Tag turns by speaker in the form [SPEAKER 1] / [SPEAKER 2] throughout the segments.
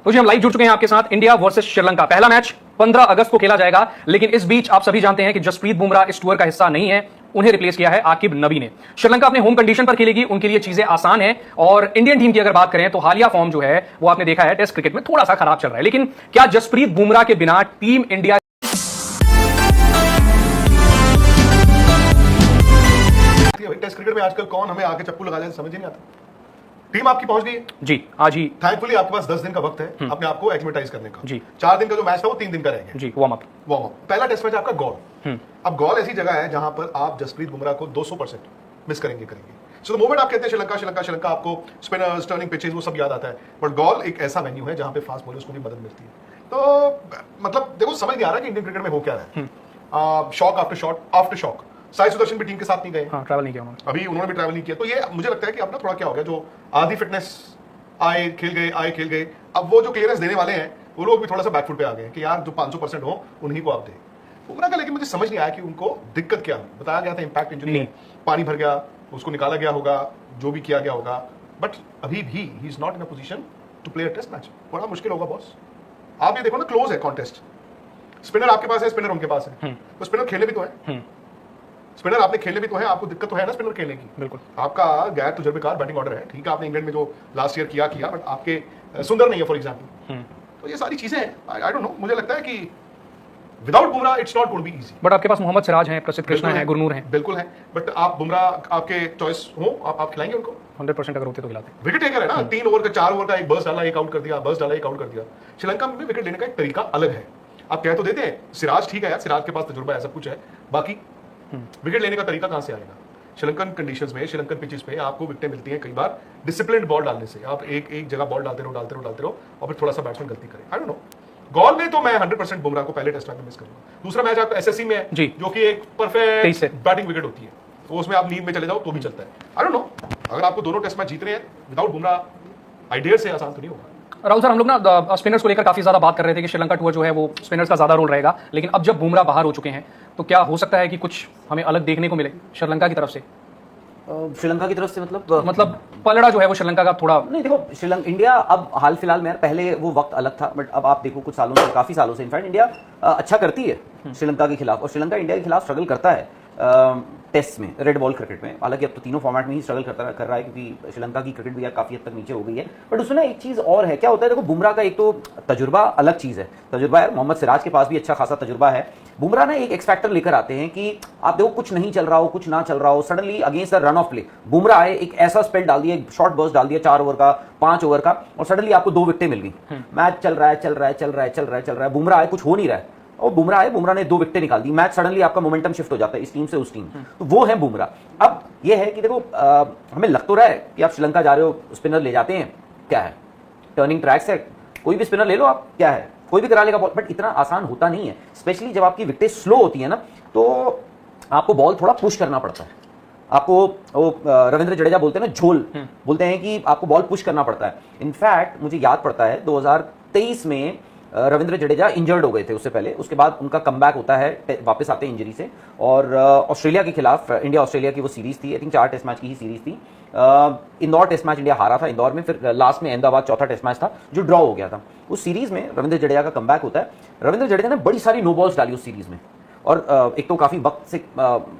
[SPEAKER 1] तो जी हम लाइव जुड़ चुके हैं आपके साथ। इंडिया वर्सेस श्रीलंका, पहला मैच 15 अगस्त को खेला जाएगा, लेकिन इस बीच आप सभी जानते हैं कि जसप्रीत बुमराह इस टूर का हिस्सा नहीं है, उन्हें रिप्लेस किया है आकिब नबी ने। श्रीलंका अपने होम कंडीशन पर खेलेगी, उनके लिए चीजें आसान है। और इंडियन टीम की अगर बात करें तो हालिया फॉर्म जो है वो आपने देखा है टेस्ट क्रिकेट में थोड़ा सा खराब चल रहा है, लेकिन क्या जसप्रीत बुमराह के बिना टीम इंडिया
[SPEAKER 2] टेस्ट क्रिकेट में आजकल कौन हमें आके चप्पू लगा जाए समझ ही नहीं आता। टीम आपकी पहुंच गई
[SPEAKER 1] जी आज ही
[SPEAKER 2] थैंकफुली आपके पास 10 दिन का वक्त है अपने आप को एक्लिमेटाइज करने का।
[SPEAKER 1] जी
[SPEAKER 2] 4 दिन का जो मैच था वो 3 दिन का रह गया
[SPEAKER 1] जी वार्म अप।
[SPEAKER 2] पहला टेस्ट मैच आपका गॉल। अब गॉल ऐसी जगह है जहां पर आप जसप्रीत बुमराह को 200% मिस करेंगे। सो द मोमेंट आप कहते हैं श्रीलंका श्रीलंका श्रीलंका, आपको स्पिनर्स, टर्निंग पिचेस वो सब याद आता है, बट गॉल एक ऐसा वेन्यू है जहां पे फास्ट बॉलर्स को भी मदद मिलती है। तो मतलब देखो समझ नहीं आ रहा कि इंडियन क्रिकेट में हो क्या रहा है। Shock after shot after shock. Sai Sudarshan भी टीम के साथ नहीं गए,
[SPEAKER 1] ट्रैवल नहीं किया उन्होंने,
[SPEAKER 2] अभी उन्होंने भी ट्रैवल नहीं किया। तो ये मुझे लगता है कि अब ना थोड़ा क्या हो गया, जो आधी फिटनेस आए खेल गए, अब वो जो क्लियरेंस देने वाले हैं वो लोग भी थोड़ा सा बैकफुट पे आ गए कि यार जो 500% हो उन्हीं को आप दे। बुमराह का लेकिन मुझे समझ नहीं आया कि उनको दिक्कत क्या। बताया गया था इंपैक्ट इंजरी, पानी भर गया, उसको निकाला गया होगा, जो भी किया गया होगा, बट अभी भी he is not in a position to play a test match. बड़ा मुश्किल होगा बॉस। आप ये देखो ना, क्लोज है कॉन्टेस्ट, स्पिनर आपके पास है, स्पिनर उनके पास है, तो स्पिनर खेले भी तो है, स्पिनर आपने खेले भी तो है, आपको दिक्कत तो है ना स्पिनर खेलने की।
[SPEAKER 1] बिल्कुल
[SPEAKER 2] आपका गैर तजुर्बेकार बैटिंग ऑर्डर है, ठीक है, आपने इंग्लैंड में जो लास्ट ईयर किया, बट आपके सुंदर नहीं है फॉर एग्जांपल। तो ये सारी चीजें हैं, आई डोंट नो, मुझे लगता है कि without Bumrah it's not going to be easy.
[SPEAKER 1] But आपके पास मोहम्मद सिराज हैं, प्रसिद्ध कृष्णा है, गुरनूर हैं,
[SPEAKER 2] बिल्कुल है, बट आप बुमराह आपके चॉइस हो, आप खिलाएंगे उनको
[SPEAKER 1] 100% अगर होते तो खिलाते।
[SPEAKER 2] विकेट टेकर है ना, 3 ओवर का 4 ओवर का एक बर्स्ट डाला, एक आउट कर दिया, बर्स्ट डाला, एक आउट कर दिया। श्रीलंका में विकेट लेने का एक तरीका अलग है। आप कह तो देते हैं सिराज ठीक है यार, सिराज के पास तजुर्बा है, सब कुछ है, बाकी विकेट लेने का तरीका कहां से आएगा। श्रीलंकन कंडीशंस में, श्रीलंकन पिचेस पे आपको विकेटें मिलती हैं कई बार डिसिप्लिन्ड बॉल डालने से। आप एक जगह बॉल डालते रहो और फिर थोड़ा सा बैट्समैन गलती करे। आई डोंट नो, गॉल में तो मैं 100% बुमराह को पहले टेस्ट मैच में मिस करूंगा। दूसरा मैच आपका एसएससी में है
[SPEAKER 1] जी,
[SPEAKER 2] जो कि एक परफेक्ट बैटिंग विकेट होती है, तो उसमें आप नींद में चले जाओ तो भी चलता है। आई डोंट नो, अगर आपको दोनों टेस्ट मैच जीतने हैं विदाउट बुमराह, आइडिया से आसान तो नहीं होगा।
[SPEAKER 1] राहुल सर, हम लोग ना स्पिनर्स को लेकर काफी ज्यादा बात कर रहे थे कि श्रीलंका टूर जो है वो स्पिनर्स का ज्यादा रोल रहेगा, लेकिन अब जब बुमराह बाहर हो चुके हैं तो क्या हो सकता है कि कुछ हमें अलग देखने को मिले श्रीलंका की तरफ से?
[SPEAKER 3] श्रीलंका की तरफ से मतलब
[SPEAKER 1] पलड़ा जो है वो श्रीलंका का थोड़ा
[SPEAKER 3] नहीं। देखो श्रीलंका इंडिया अब हाल फिलहाल में, पहले वो वक्त अलग था, बट अब आप देखो कुछ सालों से, काफी सालों से इनफैक्ट इंडिया अच्छा करती है श्रीलंका के खिलाफ, और श्रीलंका इंडिया के खिलाफ स्ट्रगल करता है टेस्ट में, रेड बॉल क्रिकेट में। हालांकि अब तो तीनों फॉर्मेट में ही स्ट्रगल कर रहा है, क्योंकि श्रीलंका की क्रिकेट भी यार काफी हद तक नीचे हो गई है। बट उसमें ना एक चीज और है, क्या होता है देखो, बुमराह का एक तो तजुर्बा अलग चीज है, तजुर्बा है, मोहम्मद सिराज के पास भी अच्छा खासा तजुर्बा है। बुमराह ना एक एक्स फैक्टर लेकर आते हैं कि आप देखो कुछ नहीं चल रहा हो, कुछ ना चल रहा हो, suddenly against the run of play Bumrah आए, एक ऐसा स्पेल डाल दिया, एक शॉर्ट बर्स्ट डाल दिया 4 ओवर का, 5 ओवर का, और सडनली आपको 2 विकेटें मिल गई। मैच चल रहा है, बुमराह आए, कुछ हो नहीं रहा है, और बुमराह आए, बुमराह ने 2 विकेटें निकाल दी, मैच सडनली आपका मोमेंटम शिफ्ट हो जाता है इस टीम से उस टीम। तो वो है बुमराह। अब ये है कि देखो हमें लग तो रहा है कि आप श्रीलंका जा रहे हो, स्पिनर ले जाते हैं, क्या है टर्निंग ट्रैक्स है, कोई भी स्पिनर ले लो आप, क्या है कोई भी करा लेगा बॉल, बट इतना आसान होता नहीं है, स्पेशली जब आपकी विकेटें स्लो होती है ना, तो आपको बॉल थोड़ा पुश करना पड़ता है। आपको वो रविंद्र जडेजा बोलते हैं ना, झोल बोलते हैं कि आपको बॉल पुश करना पड़ता है। इनफैक्ट मुझे याद पड़ता है 2023 में रविंद्र जडेजा इंजर्ड हो गए थे, उससे पहले, उसके बाद उनका कमबैक होता है, वापस आते हैं इंजरी से, और ऑस्ट्रेलिया के खिलाफ, इंडिया ऑस्ट्रेलिया की वो सीरीज थी, आई थिंक 4 टेस्ट मैच की ही सीरीज थी। इंदौर टेस्ट मैच इंडिया हारा था इंदौर में, फिर लास्ट में अहमदाबाद चौथा टेस्ट मैच था जो ड्रॉ हो गया था। उस सीरीज में रविंद्र जडेजा का कमबैक होता है। रविंद्र जडेजा ने बड़ी सारी नो बॉल्स डाली उस सीरीज में, और एक तो काफी वक्त से,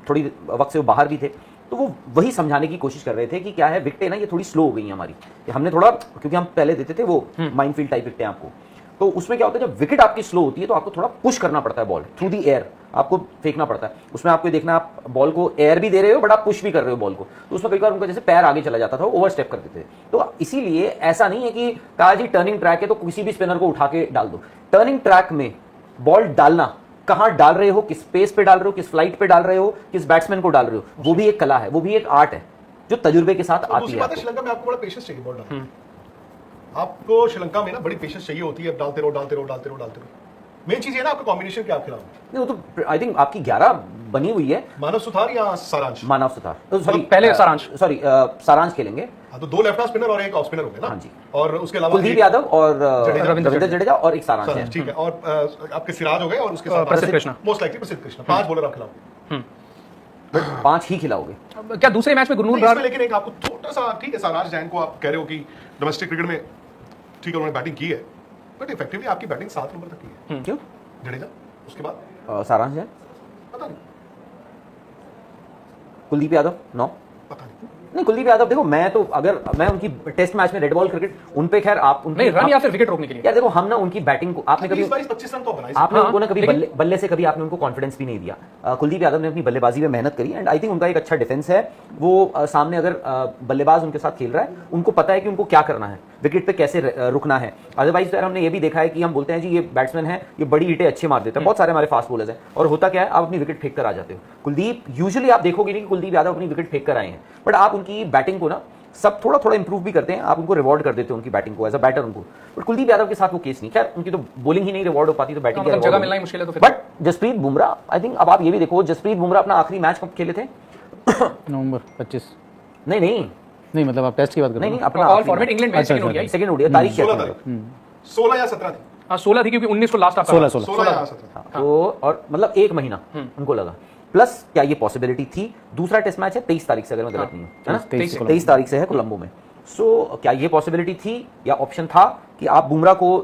[SPEAKER 3] थोड़ी वक्त से वो बाहर भी थे, तो वो वही समझाने की कोशिश कर रहे थे कि क्या है, विकेटें ना ये थोड़ी स्लो हो गई हैं हमारी, कि हमने थोड़ा, क्योंकि हम पहले देते थे वो माइनफील्ड टाइप विकेटें आपको, तो उसमें क्या होता है, जब विकेट आपकी स्लो होती है तो आपको थोड़ा पुश करना पड़ता है, बॉल थ्रू दी एयर आपको फेंकना पड़ता है। उसमें आपको देखना, आप बॉल को एयर भी दे रहे हो बट आप पुश भी कर रहे हो बॉल को, तो उसमें कई बार उनका जैसे पैर आगे चला जाता था, ओवर स्टेप कर देते थे। तो इसीलिए ऐसा नहीं है कि कहा जी टर्निंग ट्रैक है तो किसी भी स्पिनर को उठा के डाल दो। टर्निंग ट्रैक में बॉल डालना, कहां डाल रहे हो, किस पेस पे डाल रहे हो, किस फ्लाइट पे डाल रहे हो, किस बैट्समैन को डाल रहे हो, वो भी एक कला है, वो भी एक आर्ट है जो तजुर्बे के साथ आती है।
[SPEAKER 2] श्रीलंका में आपको बड़ा पेशेंस चाहिए बॉल डालने, आपको श्रीलंका में ना बड़ी पेशेंस चाहिए होती है, डालते रहो। मेन चीज ये ना, आपका कॉम्बिनेशन क्या आप खिलाओ।
[SPEAKER 3] नहीं, वो तो आई थिंक आपकी 11 बनी हुई है।
[SPEAKER 2] मानव सुथार या सारांश?
[SPEAKER 3] मानव सुथार, तो सॉरी
[SPEAKER 1] पहले
[SPEAKER 3] सारांश खेलेंगे।
[SPEAKER 2] हाँ, तो 2 लेफ्ट आर्म स्पिनर और एक ऑफ स्पिनर होंगे ना।
[SPEAKER 3] हाँ जी,
[SPEAKER 2] और उसके अलावा
[SPEAKER 3] कुलदीप यादव और रविंद्र जडेजा और एक सारांश है,
[SPEAKER 2] ठीक है। और आपके सिराज हो गए, और उसके साथ
[SPEAKER 1] प्रसिद्ध कृष्णा,
[SPEAKER 2] मोस्ट लाइकली प्रसिद्ध कृष्णा। 5 बॉलर आप खिलाओगे,
[SPEAKER 3] 5 ही खिलाओगे।
[SPEAKER 1] क्या दूसरे मैच में गुरनूर,
[SPEAKER 2] लेकिन एक आपको थोड़ा सा, ठीक है, सारांश जैन को आप कह रहे हो कि डोमेस्टिक क्रिकेट में ठीक है उन्होंने बैटिंग की है, बट इफेक्टिवली आपकी बैटिंग 7 नंबर तक की है।
[SPEAKER 3] क्यों?
[SPEAKER 2] जडेजा उसके बाद
[SPEAKER 3] सारांश है,
[SPEAKER 2] पता नहीं,
[SPEAKER 3] कुलदीप यादव 9।
[SPEAKER 2] पता नहीं।
[SPEAKER 3] नहीं, कुलदीप यादव देखो, मैं तो अगर मैं उनकी टेस्ट मैच में रेड बॉल क्रिकेट उन पे खैर आप उनकी
[SPEAKER 1] नहीं, रन या फिर विकेट रोकने के लिए।
[SPEAKER 3] यार देखो, हम ना उनकी बैटिंग को आपने कभी
[SPEAKER 2] 20-25 रन तो बनाई।
[SPEAKER 3] आपने
[SPEAKER 1] हाँ,
[SPEAKER 3] उनको ना कभी
[SPEAKER 1] लेकिन-
[SPEAKER 3] बल्ले से कभी आपने उनको कॉन्फिडेंस भी नहीं दिया। कुलदीप यादव ने अपनी बल्लेबाजी में मेहनत करी एंड आई थिंक उनका एक अच्छा डिफेंस है। वो सामने अगर बल्लेबाज उनके साथ खेल रहा है, उनको पता है कि उनको क्या करना है, विकेट पे कैसे रुकना है। अदरवाइज यार हमने ये भी देखा है कि हम बोलते हैं जी ये बैट्समैन है, ये बड़ी ईंटें अच्छे मार देता है, बहुत सारे हमारे फास्ट बॉलर्स हैं, और होता क्या है, आप अपनी विकेट फेंक कर आ जाते हो। कुलदीप यूजुअली आप देखोगे नहीं कि कुलदीप यादव अपनी विकेट फेंक कर आए हैं, बट आप उनकी बैटिंग को ना सब थोड़ा थोड़ा इंप्रूव भी करते हैं, आप उनको रिवॉर्ड कर देते हो उनकी बैटिंग को एज अ बैटर उनको। बट कुलदीप यादव के साथ वो केस नहीं, खैर उनकी तो बॉलिंग ही नहीं रिवॉर्ड हो पाती, तो बैटिंग
[SPEAKER 1] मतलब जगह मिलना ही मुश्किल है तो फिर।
[SPEAKER 3] But Jasprit Bumrah, I think अब आप ये भी देखो, जसप्रीत बुमराह अपना आखिरी मैच कब खेले थे?
[SPEAKER 4] नवंबर 25।
[SPEAKER 3] नहीं नहीं
[SPEAKER 4] नहीं, मतलब आप टेस्ट की बात कर रहे
[SPEAKER 3] नहीं
[SPEAKER 4] हो?
[SPEAKER 3] नहीं, अपना
[SPEAKER 1] ऑल फॉर्मेट इंग्लैंड में
[SPEAKER 4] अच्छा,
[SPEAKER 1] सेकंड
[SPEAKER 4] अच्छा,
[SPEAKER 1] ओडीआई।
[SPEAKER 3] सेकंड ओडीआई तारीख क्या
[SPEAKER 2] 16
[SPEAKER 3] थी?
[SPEAKER 2] तारीख 16 या 17 थी।
[SPEAKER 1] हाँ 16 थी क्योंकि 19 को लास्ट आपका
[SPEAKER 4] 16
[SPEAKER 2] 16 या 17।
[SPEAKER 3] तो और मतलब एक महीना उनको लगा, प्लस क्या ये पॉसिबिलिटी थी? दूसरा टेस्ट मैच है 23 तारीख से, अगर मैं गलत नहीं हूँ, है ना?
[SPEAKER 4] 23
[SPEAKER 3] 23 तारीख से है कोलंबो में। सो क्या ये पॉसिबिलिटी थी या ऑप्शन था कि आप बुमराह को